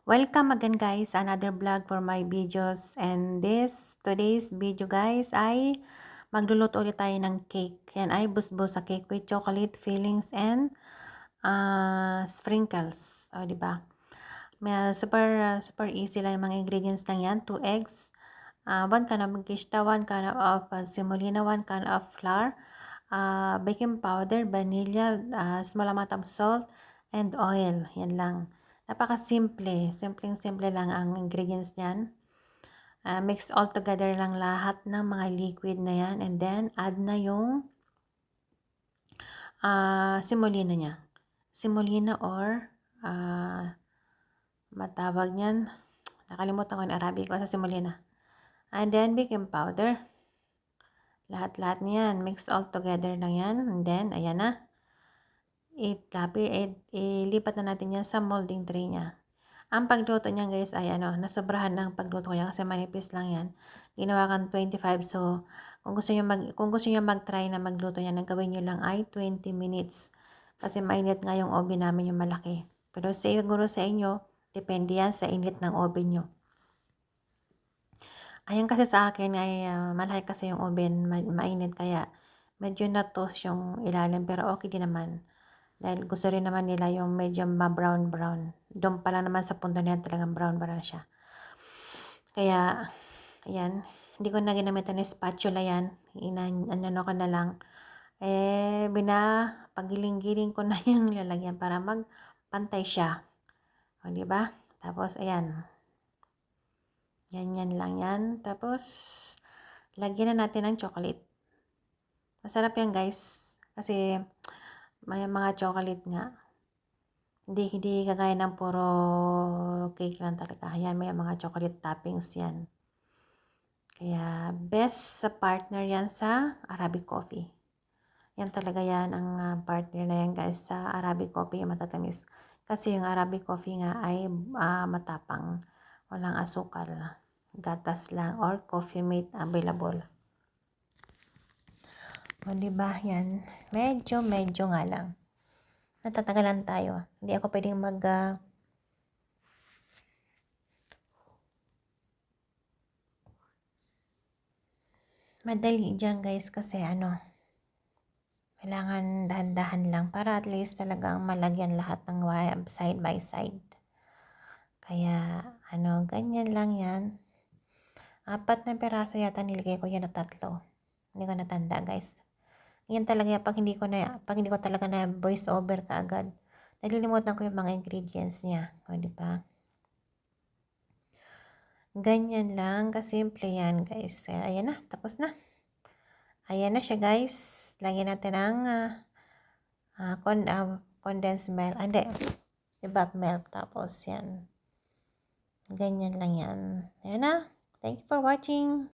Welcome again guys, another vlog for my videos, and today's video guys ay magluluto ulit tayo ng cake. Yan ay busbos sa cake with chocolate fillings and sprinkles. O diba? Super easy lang yung mga ingredients lang yan. 2 eggs, 1 can of gishta, 1 can of semolina, 1 can of flour, baking powder, vanilla, small amount of salt, and oil. Yan lang. Napaka-simple. Simpleng-simple lang ang ingredients niyan. Mix all together lang lahat ng mga liquid na yan. And then, add na yung semolina niya. Semolina or matawag niyan. Nakalimutan ko yung Arabic ko sa semolina. And then, baking powder. Lahat-lahat niyan. Mix all together lang yan. And then, ayan na. Ilipat na natin yan sa molding tray niya. Ang pagluto niyan guys ay nasobrahan ng pagluto ko yan kasi manipis lang yan. Ginawa kang 25. So, kung gusto niyo mag-try na magluto yan, ang gawin niyo lang ay 20 minutes. Kasi mainit nga yung oven namin yung malaki. Pero siguro sa inyo, depende yan sa init ng oven niyo. Ayan kasi sa akin ay malaki kasi yung oven, mainit kaya medyo na-toast yung ilalim pero okay din naman. Dahil gusto rin naman nila yung medyo ma-brown. Doon pa lang naman sa punto na yan talagang brown siya. Kaya, ayan. Hindi ko na ginamitan ng spatula yan. Ano ko na lang. Pagiling-giling ko na yung lalagyan para magpantay siya. O, diba? Tapos, ayan. Yan lang yan. Tapos, lagyan na natin ng chocolate. Masarap yan guys. Kasi, may mga chocolate nga. Hindi kagaya ng puro cake lang talaga. Ayan, may mga chocolate toppings yan. Kaya, best sa partner yan sa Arabic coffee. Yan talaga yan, ang partner na yan guys sa Arabic coffee, matatamis. Kasi yung Arabic coffee nga ay matapang. Walang asukal. Gatas lang or coffee mate available. O, diba? Yan. Medyo nga lang. Natatagalan tayo. Hindi ako pwedeng madali dyan guys kasi kailangan dahan-dahan lang para at least talagang malagyan lahat ng side by side. Kaya ganyan lang yan. 4 na peraso yata nilagay ko yan na 3. Hindi ko natanda guys. Yan talaga pag hindi ko talaga na voice over kaagad. Nalilimutan ko yung mga ingredients niya. O, diba? Ganyan lang. Kasimple yan, guys. Ayan na. Tapos na. Ayan na siya, guys. Lagyan natin ang condensed milk. Hindi. Evap milk. Tapos yan. Ganyan lang yan. Ayan na. Thank you for watching.